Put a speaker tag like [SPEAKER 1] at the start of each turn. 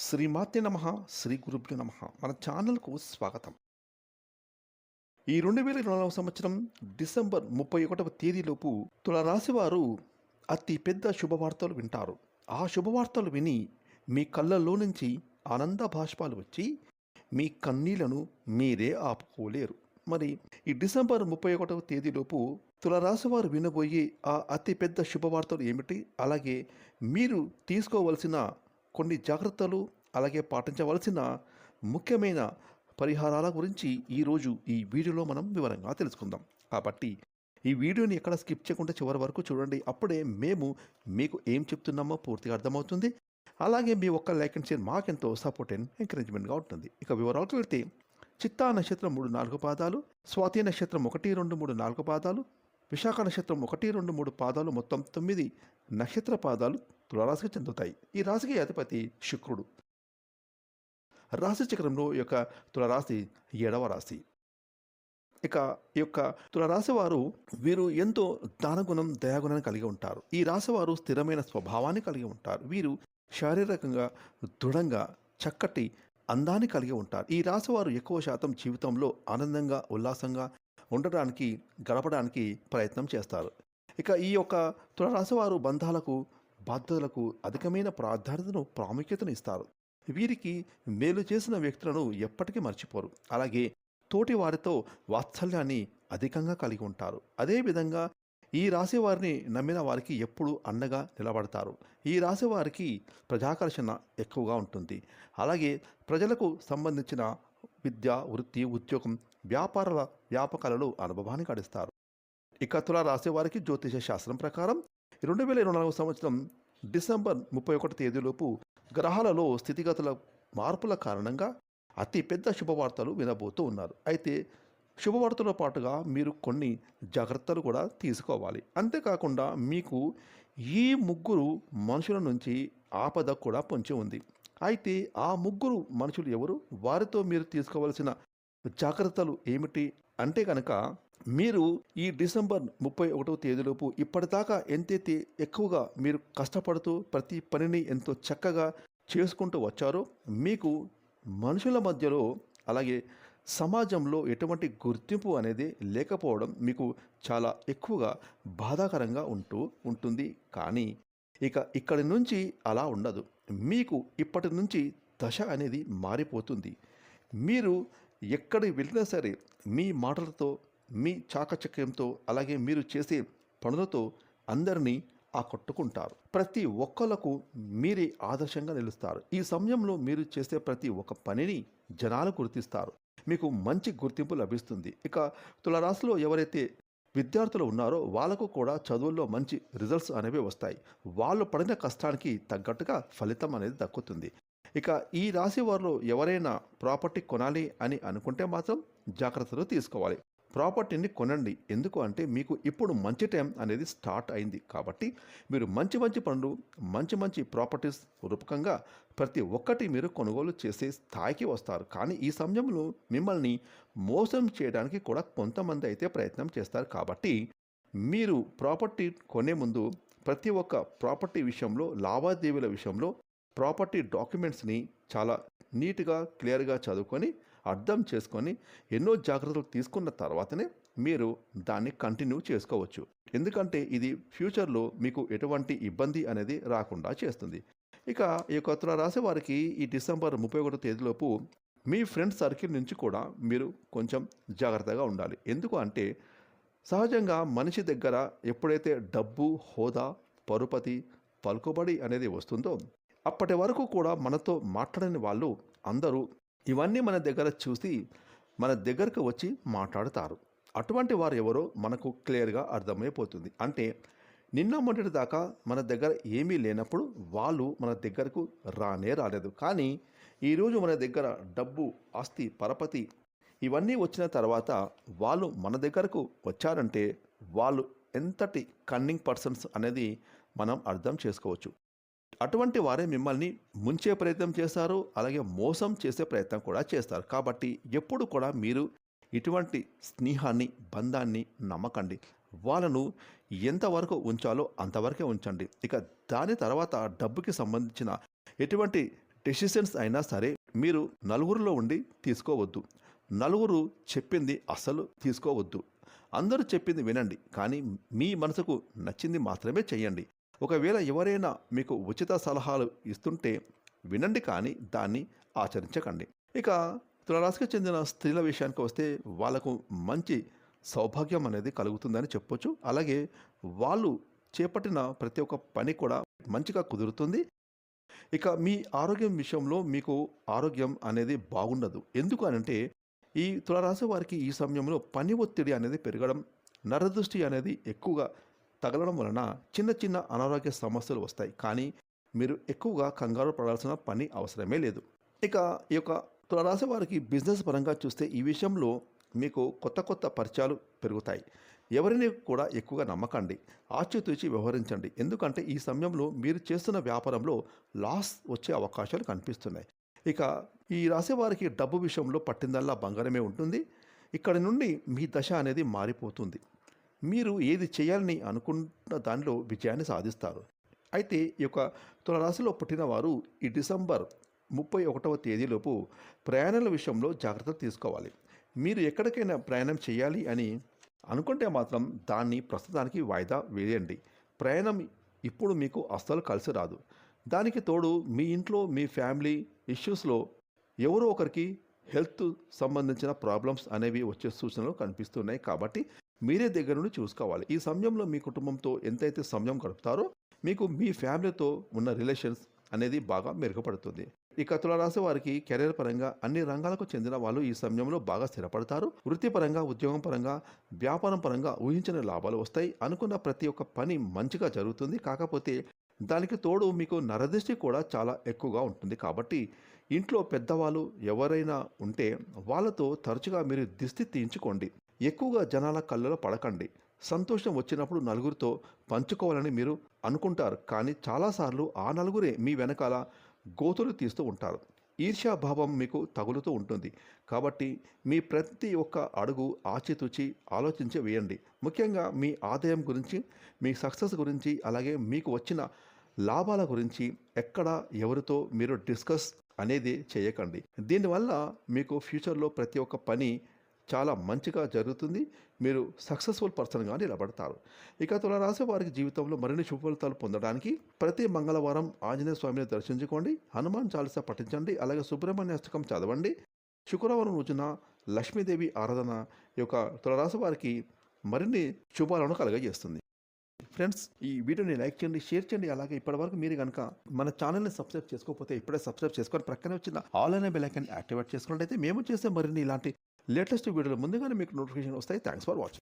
[SPEAKER 1] శ్రీమాతే నమః. శ్రీ గురుభ్యో నమః. మన ఛానల్‌కు స్వాగతం. ఈ 2024 సంవత్సరం డిసెంబర్ 31వ తేదీలోపు తులారాశి వారు అతి పెద్ద శుభవార్తలు వింటారు. ఆ శుభవార్తలు విని మీ కళ్ళల్లో నుంచి ఆనంద బాష్పాలు వచ్చి మీ కన్నీళ్లను మీరే ఆపుకోలేరు. మరి ఈ డిసెంబర్ 31వ తేదీలోపు తులారాశి వారు వినబోయే ఆ అతి పెద్ద శుభవార్తలు ఏమిటి? అలాగే మీరు తీసుకోవలసిన కొన్ని జాగ్రత్తలు, అలాగే పాటించవలసిన ముఖ్యమైన పరిహారాల గురించి ఈరోజు ఈ వీడియోలో మనం వివరంగా తెలుసుకుందాం. కాబట్టి ఈ వీడియోని ఎక్కడ స్కిప్ చేయకుండా చివరి వరకు చూడండి. అప్పుడే మేము మీకు ఏం చెప్తున్నామో పూర్తిగా అర్థమవుతుంది. అలాగే మీ ఒక్క లైక్ అండ్ షేర్ మాకెంతో సపోర్ట్ అండ్ ఎంకరేజ్మెంట్గా ఉంటుంది. ఇక వివరాలకు వెళ్తే చిత్తా నక్షత్రం 3, 4 పాదాలు, స్వాతి నక్షత్రం 1, 2, 3, 4 పాదాలు, విశాఖ నక్షత్రం 1, 2, 3 పాదాలు, మొత్తం 9 నక్షత్ర పాదాలు తులారాశికి చెందుతాయి. ఈ రాశికి అధిపతి శుక్రుడు. రాశి చక్రంలో ఈ యొక్క తులారాశి 7వ రాశి. ఇక ఈ యొక్క తులారాశి వారు వీరు ఎంతో దానగుణం, దయాగుణాన్ని కలిగి ఉంటారు. ఈ రాశి వారు స్థిరమైన స్వభావాన్ని కలిగి ఉంటారు. వీరు శారీరకంగా దృఢంగా చక్కటి అందాన్ని కలిగి ఉంటారు. ఈ రాశి వారు ఎక్కువ శాతం జీవితంలో ఆనందంగా, ఉల్లాసంగా ఉండటానికి, గడపడానికి ప్రయత్నం చేస్తారు. ఇక ఈ యొక్క తులారాశి వారు బంధాలకు, బాధ్యతలకు అధికమైన ప్రాముఖ్యతను ఇస్తారు. వీరికి మేలు చేసిన వ్యక్తులను ఎప్పటికీ మర్చిపోరు. అలాగే తోటి వారితో వాత్సల్యాన్ని అధికంగా కలిగి ఉంటారు. అదేవిధంగా ఈ రాశి వారిని నమ్మిన వారికి ఎప్పుడూ అండగా నిలబడతారు. ఈ రాశి వారికి ప్రజాకర్షణ ఎక్కువగా ఉంటుంది. అలాగే ప్రజలకు సంబంధించిన విద్య, వృత్తి, ఉద్యోగం, వ్యాపకాలలో అనుభవాన్ని గడిస్తారు. ఇక తులా రాశి వారికి జ్యోతిష శాస్త్రం ప్రకారం 2024 సంవత్సరం డిసెంబర్ 31 తేదీలోపు గ్రహాలలో స్థితిగతుల మార్పుల కారణంగా అతి పెద్ద శుభవార్తలు వినబోతూ ఉన్నారు. అయితే శుభవార్తలతో పాటుగా మీరు కొన్ని జాగ్రత్తలు కూడా తీసుకోవాలి. అంతేకాకుండా మీకు ఈ ముగ్గురు మనుషుల నుంచి ఆపద కూడా పొంచి ఉంది. అయితే ఆ ముగ్గురు మనుషులు ఎవరు? వారితో మీరు తీసుకోవాల్సిన జాగ్రత్తలు ఏమిటి అంటే కనుక, మీరు ఈ డిసెంబర్ 31వ తేదీలోపు ఇప్పటిదాకా ఎంతైతే ఎక్కువగా మీరు కష్టపడుతూ ప్రతి పనిని ఎంతో చక్కగా చేసుకుంటూ వచ్చారో, మీకు మనుషుల మధ్యలో అలాగే సమాజంలో ఎటువంటి గుర్తింపు అనేది లేకపోవడం మీకు చాలా ఎక్కువగా బాధాకరంగా ఉంటుంది. కానీ ఇక్కడి నుంచి అలా ఉండదు. మీకు ఇప్పటి నుంచి దశ అనేది మారిపోతుంది. మీరు ఎక్కడికి వెళ్ళినా సరే మీ మాటలతో, మీ చాకచక్యంతో, అలాగే మీరు చేసే పనులతో అందరినీ ఆకట్టుకుంటారు. ప్రతి ఒక్కళ్ళకు మీరే ఆదర్శంగా నిలుస్తారు. ఈ సమయంలో మీరు చేసే ప్రతి ఒక్క పనిని జనాలు గుర్తిస్తారు. మీకు మంచి గుర్తింపు లభిస్తుంది. ఇక తులారాశిలో ఎవరైతే విద్యార్థులు ఉన్నారో వాళ్ళకు కూడా చదువుల్లో మంచి రిజల్ట్స్ అనేవి వస్తాయి. వాళ్ళు పడిన కష్టానికి తగ్గట్టుగా ఫలితం అనేది దక్కుతుంది. ఇక ఈ రాశి వారిలో ఎవరైనా ప్రాపర్టీ కొనాలి అని అనుకుంటే మాత్రం జాగ్రత్తలు తీసుకోవాలి. ప్రాపర్టీని కొనండి. ఎందుకు అంటే మీకు ఇప్పుడు మంచి టైం అనేది స్టార్ట్ అయింది. కాబట్టి మీరు మంచి మంచి పనులు, మంచి ప్రాపర్టీస్ రూపకంగా ప్రతి ఒక్కటి మీరు కొనుగోలు చేసే స్థాయికి వస్తారు. కానీ ఈ సమయంలో మిమ్మల్ని మోసం చేయడానికి కూడా కొంతమంది అయితే ప్రయత్నం చేస్తారు. కాబట్టి మీరు ప్రాపర్టీ కొనే ముందు ప్రతి ఒక్క ప్రాపర్టీ విషయంలో, లావాదేవీల విషయంలో ప్రాపర్టీ డాక్యుమెంట్స్ని చాలా నీట్గా, క్లియర్గా చదువుకొని, అర్థం చేసుకొని, ఎన్నో జాగ్రత్తలు తీసుకున్న తర్వాతనే మీరు దాన్ని కంటిన్యూ చేసుకోవచ్చు. ఎందుకంటే ఇది ఫ్యూచర్లో మీకు ఎటువంటి ఇబ్బంది అనేది రాకుండా చేస్తుంది. ఇక ఈ యొక్క తుల రాశి వారికి ఈ డిసెంబర్ 31 తేదీలోపు మీ ఫ్రెండ్స్ సర్కిల్ నుంచి కూడా మీరు కొంచెం జాగ్రత్తగా ఉండాలి. ఎందుకు అంటే సహజంగా మనిషి దగ్గర ఎప్పుడైతే డబ్బు, హోదా, పరుపతి, పలుకుబడి అనేది వస్తుందో అప్పటి వరకు కూడా మనతో మాట్లాడని వాళ్ళు అందరూ ఇవన్నీ మన దగ్గర చూసి మన దగ్గరకు వచ్చి మాట్లాడతారు. అటువంటి వారు ఎవరో మనకు క్లియర్గా అర్థమైపోతుంది. అంటే నిన్న మొన్నటి దాకా మన దగ్గర ఏమీ లేనప్పుడు వాళ్ళు మన దగ్గరకు రాలేదు. కానీ ఈరోజు మన దగ్గర డబ్బు, ఆస్తి, పరపతి ఇవన్నీ వచ్చిన తర్వాత వాళ్ళు మన దగ్గరకు వచ్చారంటే వాళ్ళు ఎంతటి కన్నింగ్ పర్సన్స్ అనేది మనం అర్థం చేసుకోవచ్చు. అటువంటి వారే మిమ్మల్ని ముంచే ప్రయత్నం చేస్తారు, అలాగే మోసం చేసే ప్రయత్నం కూడా చేస్తారు. కాబట్టి ఎప్పుడు కూడా మీరు ఇటువంటి స్నేహాన్ని, బంధాన్ని నమ్మకండి. వాళ్ళను ఎంతవరకు ఉంచాలో అంతవరకే ఉంచండి. ఇక దాని తర్వాత డబ్బుకి సంబంధించిన ఎటువంటి డెసిషన్స్ అయినా సరే మీరు నలుగురిలో ఉండి తీసుకోవద్దు. నలుగురు చెప్పింది అస్సలు తీసుకోవద్దు. అందరూ చెప్పింది వినండి. కానీ మీ మనసుకు నచ్చింది మాత్రమే చేయండి. ఒకవేళ ఎవరైనా మీకు ఉచిత సలహాలు ఇస్తుంటే వినండి, కానీ దాన్ని ఆచరించకండి. ఇక తులారాశికి చెందిన స్త్రీల విషయానికి వస్తే వాళ్ళకు మంచి సౌభాగ్యం అనేది కలుగుతుందని చెప్పొచ్చు. అలాగే వాళ్ళు చేపట్టిన ప్రతి ఒక్క పని కూడా మంచిగా కుదురుతుంది. ఇక మీ ఆరోగ్యం విషయంలో మీకు ఆరోగ్యం అనేది బాగుండదు. ఎందుకు అనంటే ఈ తులారాశి వారికి ఈ సమయంలో పని ఒత్తిడి అనేది పెరగడం, నరదృష్టి అనేది ఎక్కువగా తగలడం వలన చిన్న చిన్న అనారోగ్య సమస్యలు వస్తాయి. కానీ మీరు ఎక్కువగా కంగారు పడాల్సిన పని అవసరమే లేదు. ఇక ఈ యొక్క తులారాశి వారికి బిజినెస్ పరంగా చూస్తే ఈ విషయంలో మీకు కొత్త కొత్త పరిచయాలు పెరుగుతాయి. ఎవరిని కూడా ఎక్కువగా నమ్మకండి. ఆచితూచి వ్యవహరించండి. ఎందుకంటే ఈ సమయంలో మీరు చేస్తున్న వ్యాపారంలో లాస్ వచ్చే అవకాశాలు కనిపిస్తున్నాయి. ఇక ఈ రాశి వారికి డబ్బు విషయంలో పట్టిందల్లా బంగారమే ఉంటుంది. ఇక్కడి నుండి మీ దశ అనేది మారిపోతుంది. మీరు ఏది చేయాలని అనుకున్న దానిలో విజయాన్ని సాధిస్తారు. అయితే ఈ యొక్క తులారాశిలో పుట్టిన వారు ఈ డిసెంబర్ 31వ తేదీలోపు ప్రయాణాల విషయంలో జాగ్రత్తలు తీసుకోవాలి. మీరు ఎక్కడికైనా ప్రయాణం చేయాలి అని అనుకుంటే మాత్రం దాన్ని ప్రస్తుతానికి వాయిదా వేయండి. ప్రయాణం ఇప్పుడు మీకు అస్సలు కలిసి రాదు. దానికి తోడు మీ ఇంట్లో మీ ఫ్యామిలీ ఇష్యూస్లో ఎవరో ఒకరికి హెల్త్ సంబంధించిన ప్రాబ్లమ్స్ అనేవి వచ్చే సూచనలు కనిపిస్తున్నాయి. కాబట్టి మీరే దగ్గర నుండి చూసుకోవాలి. ఈ సమయంలో మీ కుటుంబంతో ఎంతైతే సమయం గడుపుతారో మీకు మీ ఫ్యామిలీతో ఉన్న రిలేషన్స్ అనేది బాగా మెరుగుపడుతుంది. ఇక తులారాశి వారికి కెరీర్ పరంగా అన్ని రంగాలకు చెందిన వాళ్ళు ఈ సమయంలో బాగా స్థిరపడతారు. వృత్తిపరంగా, ఉద్యోగం పరంగా, వ్యాపారం పరంగా ఊహించని లాభాలు వస్తాయి. అనుకున్న ప్రతి ఒక్క పని మంచిగా జరుగుతుంది. కాకపోతే దానికి తోడు మీకు నరదృష్టి కూడా చాలా ఎక్కువగా ఉంటుంది. కాబట్టి ఇంట్లో పెద్దవాళ్ళు ఎవరైనా ఉంటే వాళ్ళతో తరచుగా మీరు దిష్టి తీయించుకోండి. ఎక్కువగా జనాల కళ్ళలో పడకండి. సంతోషం వచ్చినప్పుడు నలుగురితో పంచుకోవాలని మీరు అనుకుంటారు. కానీ చాలాసార్లు ఆ నలుగురే మీ వెనకాల గోతులు తీస్తూ ఉంటారు. ఈర్ష్యాభావం మీకు తగులుతూ ఉంటుంది. కాబట్టి మీ ప్రతి ఒక్క అడుగు ఆచితూచి ఆలోచించి వేయండి. ముఖ్యంగా మీ ఆదాయం గురించి, మీ సక్సెస్ గురించి, అలాగే మీకు వచ్చిన లాభాల గురించి ఎక్కడ ఎవరితో మీరు డిస్కస్ అనేది చేయకండి. దీనివల్ల మీకు ఫ్యూచర్లో ప్రతి ఒక్క పని చాలా మంచిగా జరుగుతుంది. మీరు సక్సెస్ఫుల్ పర్సన్గా నిలబడతారు. ఇక తులారాశి వారికి జీవితంలో మరిన్ని శుభ ఫలితాలు పొందడానికి ప్రతి మంగళవారం ఆంజనేయ స్వామిని దర్శించుకోండి. హనుమాన్ చాలీసా పఠించండి. అలాగే సుబ్రహ్మణ్య అష్టకం చదవండి. శుక్రవారం రోజున లక్ష్మీదేవి ఆరాధన ఈ యొక్క తులారాశి వారికి మరిన్ని శుభాలను కలుగజేస్తుంది. ఫ్రెండ్స్, ఈ వీడియోని లైక్ చేయండి, షేర్ చేయండి. అలాగే ఇప్పటివరకు మీరు కనుక మన ఛానల్ని సబ్స్క్రైబ్ చేసుకోకపోతే ఇప్పుడే సబ్స్క్రైబ్ చేసుకొని ప్రక్కనే వచ్చిన ఆల్ అనే బెల్ ఐకాన్ యాక్టివేట్ చేసుకున్నట్లయితే మేము చేసే మరిన్ని ఇలాంటి లేటెస్ట్ వీడియోలు ముందుగానే మీకు నోటిఫికేషన్ వస్తాయి. Thanks for watching.